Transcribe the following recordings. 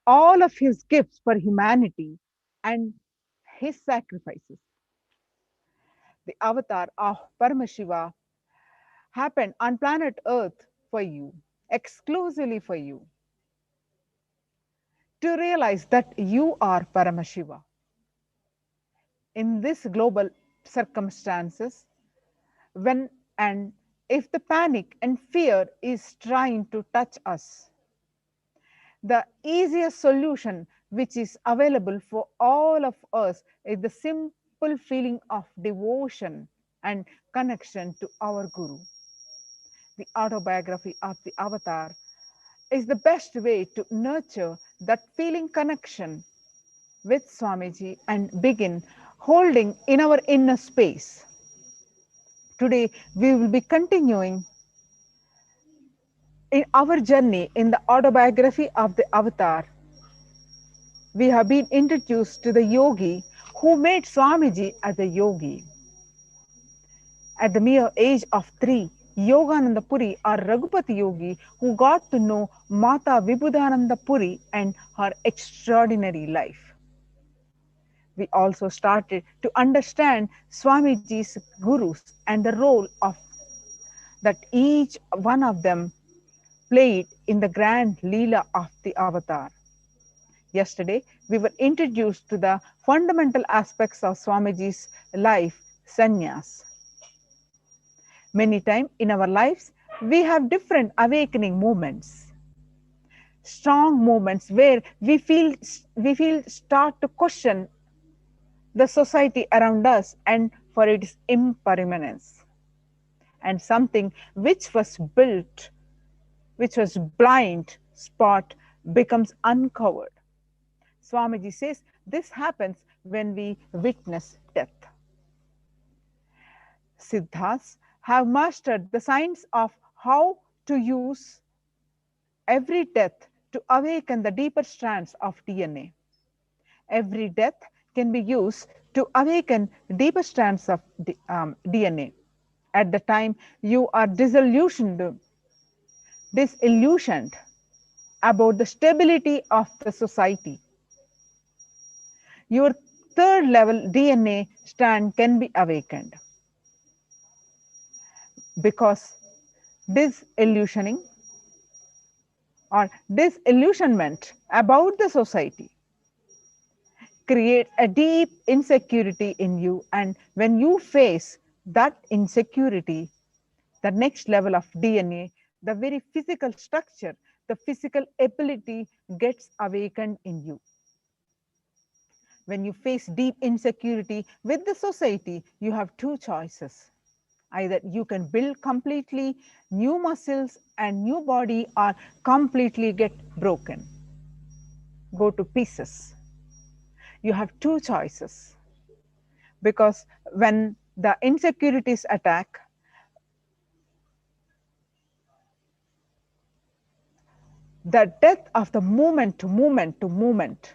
all of his gifts for humanity and his sacrifices. The avatar of Paramashiva happened on planet Earth for you, exclusively for you, to realize that you are Paramashiva. In this global circumstances, when and if the panic and fear is trying to touch us, the easiest solution which is available for all of us is the simple feeling of devotion and connection to our Guru. The autobiography of the avatar is the best way to nurture that feeling connection with Swamiji and begin holding in our inner space. Today, we will be continuing in our journey in the autobiography of the avatar. We have been introduced to the yogi who made Swamiji as a yogi. At the mere age of 3, Yogananda Puri or Raghupati Yogi who got to know Mata Vibhudananda Puri and her extraordinary life. We also started to understand Swamiji's gurus and the role of that each one of them played in the grand Leela of the avatar. Yesterday, we were introduced to the fundamental aspects of Swamiji's life, sannyas. Many times in our lives, we have different awakening moments, strong moments where we feel start to question the society around us and for its impermanence. And something which was built, which was blind spot, becomes uncovered. Swamiji says this happens when we witness death. Siddhas have mastered the science of how to use every death to awaken the deeper strands of DNA. Every death can be used to awaken deeper strands of DNA. At the time you are disillusioned about the stability of the society, your third level DNA strand can be awakened. Because disillusioning or disillusionment about the society creates a deep insecurity in you, and when you face that insecurity, the next level of DNA, the very physical structure, the physical ability gets awakened in you. When you face deep insecurity with the society, you have two choices. Either you can build completely new muscles and new body, or completely get broken, go to pieces. You have two choices, because when the insecurities attack, the death of the moment to moment to moment,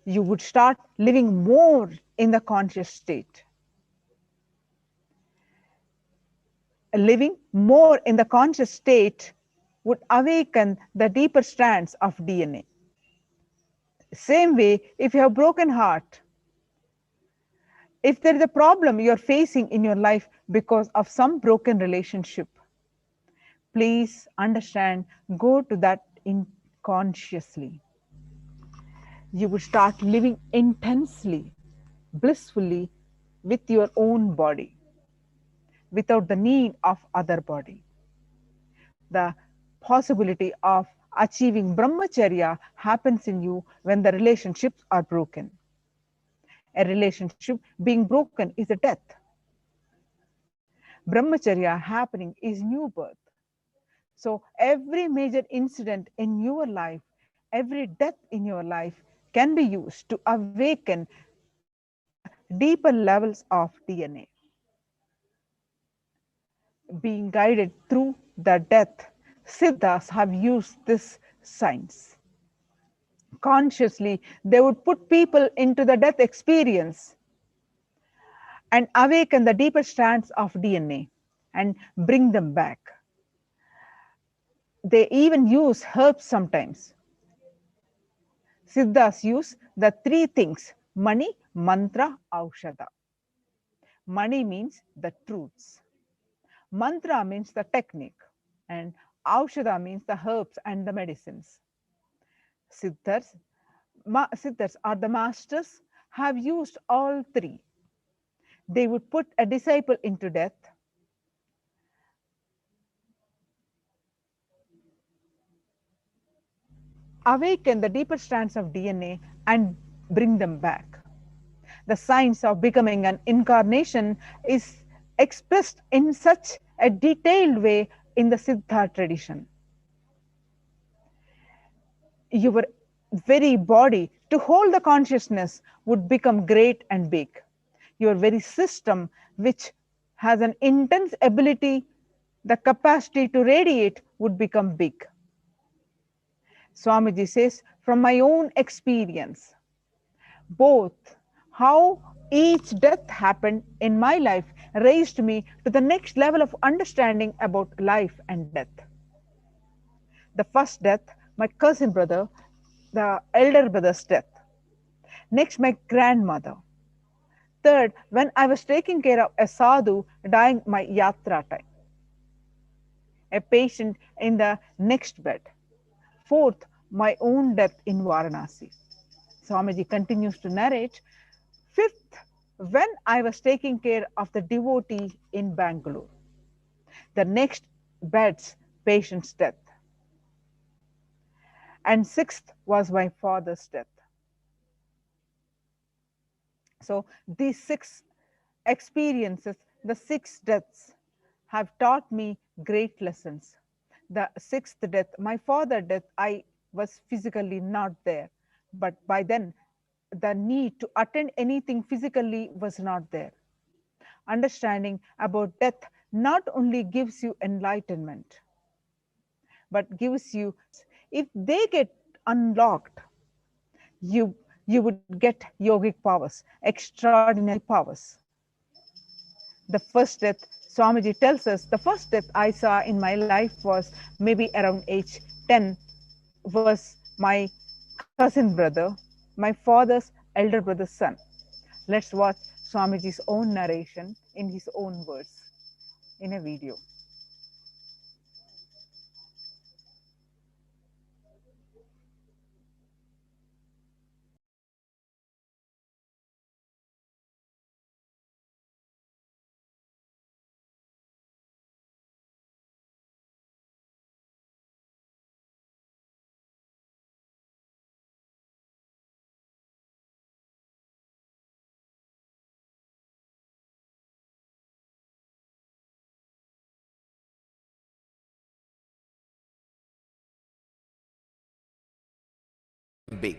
you would start living more in the conscious state. Living more in the conscious state would awaken the deeper strands of DNA. Same way, if you have broken heart, if there is a problem you are facing in your life because of some broken relationship, please understand, go to that consciously. You will start living intensely, blissfully with your own body, without the need of other body. The possibility of achieving brahmacharya happens in you when the relationships are broken. A relationship being broken is a death. Brahmacharya happening is new birth. So every major incident in your life, every death in your life can be used to awaken the deeper levels of DNA. Being guided through the death, Siddhas have used this science. Consciously, they would put people into the death experience and awaken the deeper strands of DNA and bring them back. They even use herbs sometimes. Siddhas use the three things: Mani, Mantra, Aushadha. Mani means the truths. Mantra means the technique. And Aushadha means the herbs and the medicines. Siddhas, Siddhas are the masters, have used all three. They would put a disciple into death, awaken the deeper strands of DNA, and bring them back. The science of becoming an incarnation is expressed in such a detailed way in the Siddha tradition. Your very body, to hold the consciousness, would become great and big. Your very system, which has an intense ability, the capacity to radiate, would become big. Swamiji says, from my own experience, both how each death happened in my life raised me to the next level of understanding about life and death. The first death, my cousin brother, the elder brother's death. Next, my grandmother. Third, when I was taking care of a sadhu dying my yatra time. A patient in the next bed. Fourth, my own death in Varanasi. Swamiji continues to narrate. Fifth, when I was taking care of the devotee in Bangalore. The next bed's patient's death. And sixth was my father's death. So these 6 experiences, the 6 deaths, have taught me great lessons. The 6th death, my father's death, I was physically not there. But by then, the need to attend anything physically was not there. Understanding about death not only gives you enlightenment, but gives you, if they get unlocked, you would get yogic powers, extraordinary powers. The first death, Swamiji tells us, the first death I saw in my life was maybe around age 10, was my cousin brother, my father's elder brother's son. Let's watch Swamiji's own narration in his own words in a video. Big.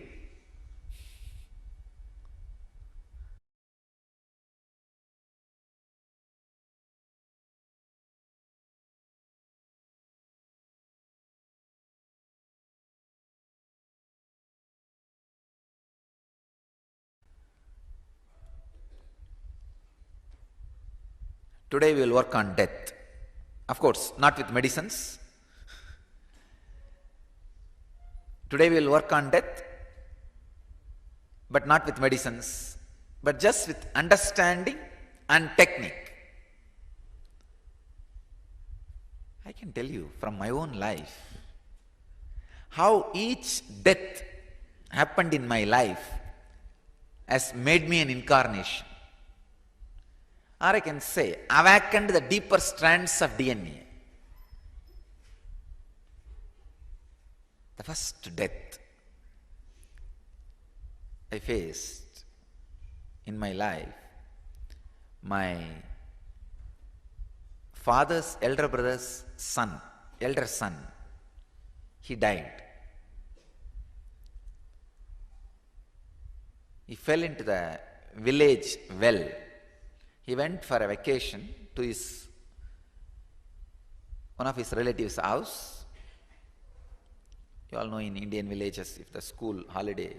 Today we will work on death. Of course, not with medicines. Today we will work on death, but not with medicines, but just with understanding and technique. I can tell you from my own life how each death happened in my life has made me an incarnation. Or I can say, awakened the deeper strands of DNA. The first death I faced in my life, my father's elder brother's son, elder son, he died. He fell into the village well. He went for a vacation to one of his relatives' house. You all know in Indian villages, if the school holiday,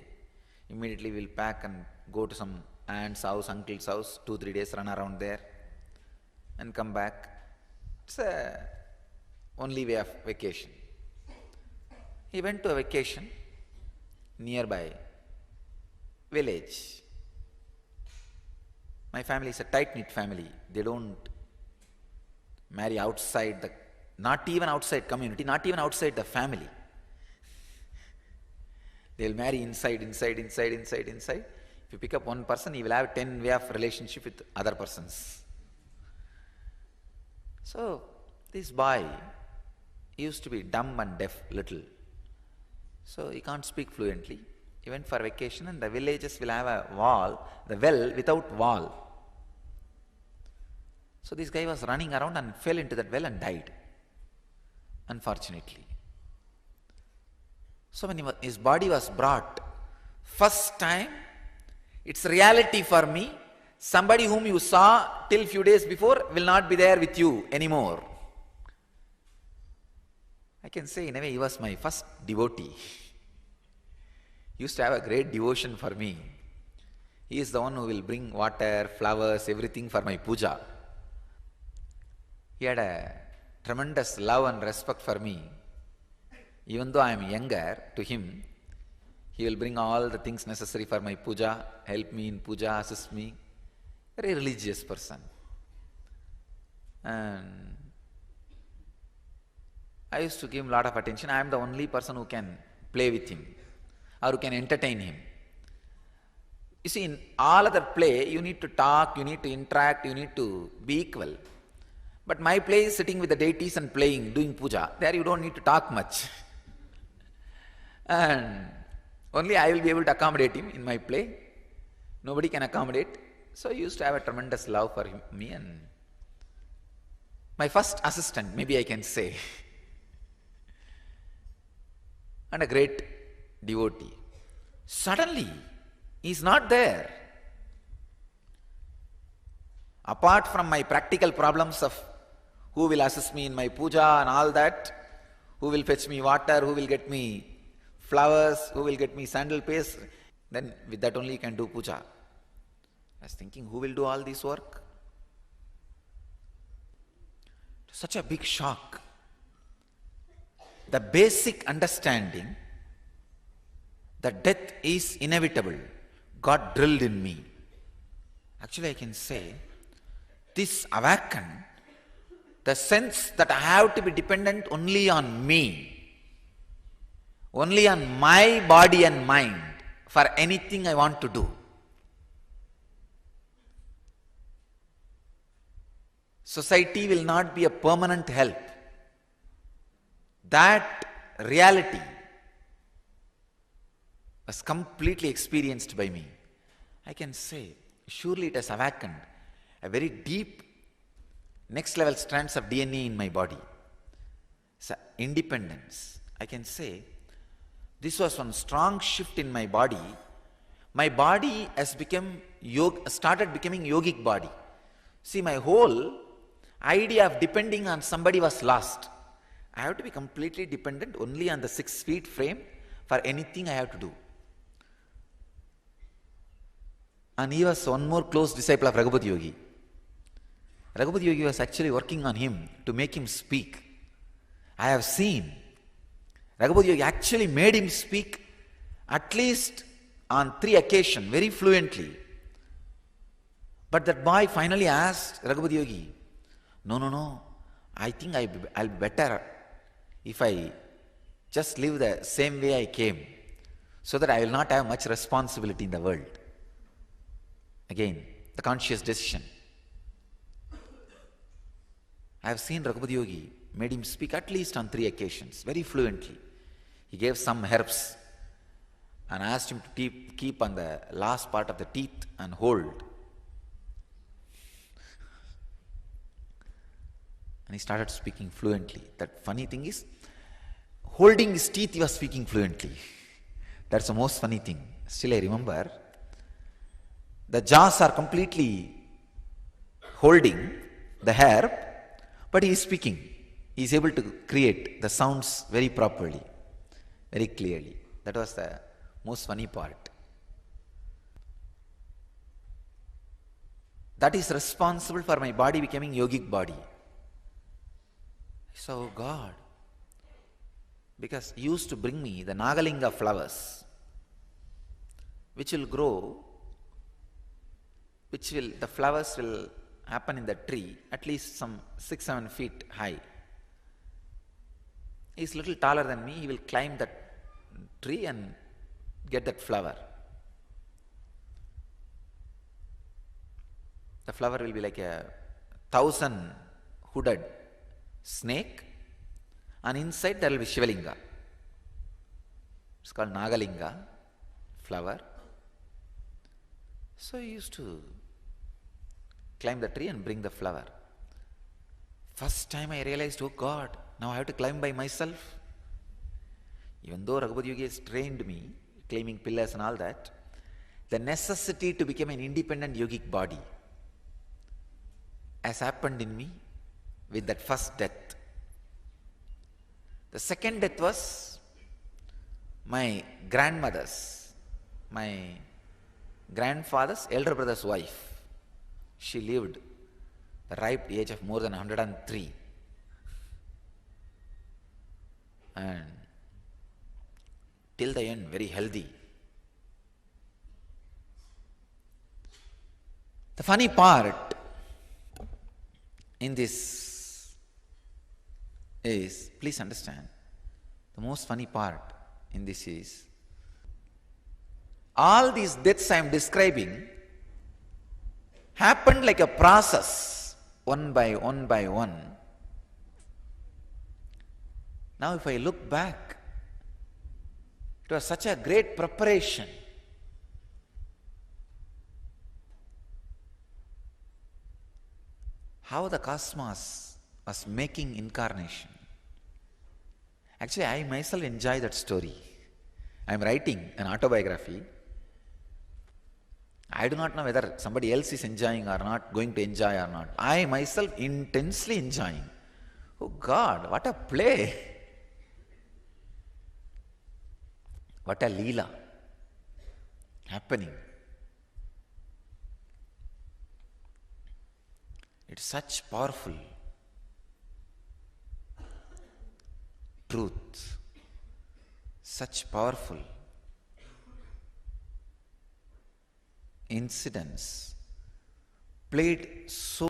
immediately we'll pack and go to some aunt's house, uncle's house, 2-3 days run around there and come back. It's the only way of vacation. He went to a vacation nearby village. My family is a tight-knit family. They don't marry outside the, not even outside community, not even outside the family. They'll marry inside. If you pick up one person, he will have 10 way of relationship with other persons. So, this boy used to be dumb and deaf little. So, he can't speak fluently. He went for vacation and the villages will have a wall, the well without wall. So, this guy was running around and fell into that well and died, unfortunately. So, when his body was brought, first time, it's reality for me, somebody whom you saw till few days before will not be there with you anymore. I can say in a way he was my first devotee. He used to have a great devotion for me. He is the one who will bring water, flowers, everything for my puja. He had a tremendous love and respect for me. Even though I am younger to him, he will bring all the things necessary for my puja, help me in puja, assist me. Very religious person. And I used to give him a lot of attention. I am the only person who can play with him or who can entertain him. You see, in all other play, you need to talk, you need to interact, you need to be equal. But my play is sitting with the deities and playing, doing puja. There you don't need to talk much. And only I will be able to accommodate him in my play. Nobody can accommodate. So I used to have a tremendous love for me and my first assistant, maybe I can say. And a great devotee. Suddenly, he is not there. Apart from my practical problems of who will assist me in my puja and all that, who will fetch me water, who will get me flowers, who will get me sandal paste, then with that only you can do puja. I was thinking, who will do all this work? Such a big shock. The basic understanding that death is inevitable got drilled in me. Actually, I can say, this awakened the sense that I have to be dependent only on me, only on my body and mind for anything I want to do. Society will not be a permanent help. That reality was completely experienced by me. I can say, surely it has awakened a very deep, next level strands of DNA in my body. So, independence. I can say, this was one strong shift in my body. My body has started becoming yogic body. See, my whole idea of depending on somebody was lost. I have to be completely dependent only on the 6 feet frame for anything I have to do. And he was one more close disciple of Raghupati Yogi. Raghupati Yogi was actually working on him to make him speak. I have seen Raghupati Yogi actually made him speak at least on 3 occasions very fluently. But that boy finally asked Raghupati Yogi, no, I think I'll be better if I just live the same way I came, so that I will not have much responsibility in the world. Again, the conscious decision. I have seen Raghupati Yogi made him speak at least on 3 occasions, very fluently. He gave some herbs and asked him to keep on the last part of the teeth and hold. And he started speaking fluently. That funny thing is, holding his teeth, he was speaking fluently. That's the most funny thing. Still I remember, the jaws are completely holding the herb, but he is speaking. He is able to create the sounds very properly, very clearly. That was the most funny part. That is responsible for my body becoming yogic body. So God, because He used to bring me the Nagalinga flowers, which will grow, the flowers will happen in the tree at least some 6-7 feet high. He's little taller than me, he will climb that tree and get that flower. The flower will be like a 1,000 hooded snake, and inside there will be Shivalinga. It's called Nagalinga flower. So he used to climb the tree and bring the flower. First time I realized, oh God, now I have to climb by myself. Even though Raghupada Yogi has trained me, climbing pillars and all that, the necessity to become an independent yogic body has happened in me with that first death. The second death was my grandmother's, my grandfather's elder brother's wife. She lived the ripe age of more than 103. And till the end, very healthy. The funny part in this is, please understand, the most funny part in this is, all these deaths I am describing happened like a process, one by one by one. Now if I look back, it was such a great preparation. How the cosmos was making incarnation. Actually, I myself enjoy that story. I am writing an autobiography. I do not know whether somebody else is enjoying or not, going to enjoy or not. I myself intensely enjoying. Oh God, what a play! What a leela happening. It's such powerful truth, such powerful incidents played so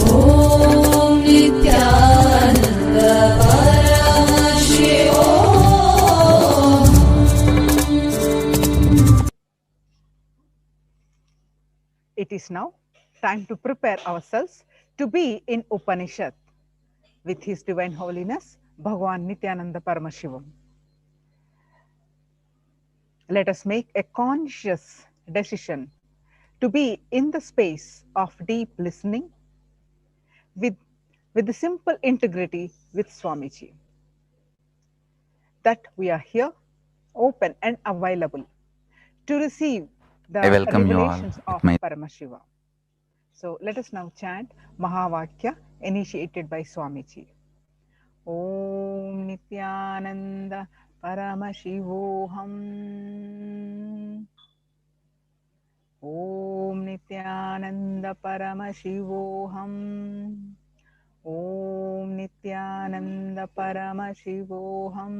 Om Nithyananda Paramashivoham. It is now time to prepare ourselves to be in Upanishad with His Divine Holiness, Bhagavan Nithyananda Paramashivam. Let us make a conscious decision to be in the space of deep listening with the simple integrity with Swamiji. That we are here, open and available to receive the I welcome you all revelations with of my Paramashiva. So let us now chant Mahavakya initiated by Swamiji. Om Nithyananda Paramashivoham. Om Nithyananda Paramashivoham. Om Nithyananda Paramashivoham.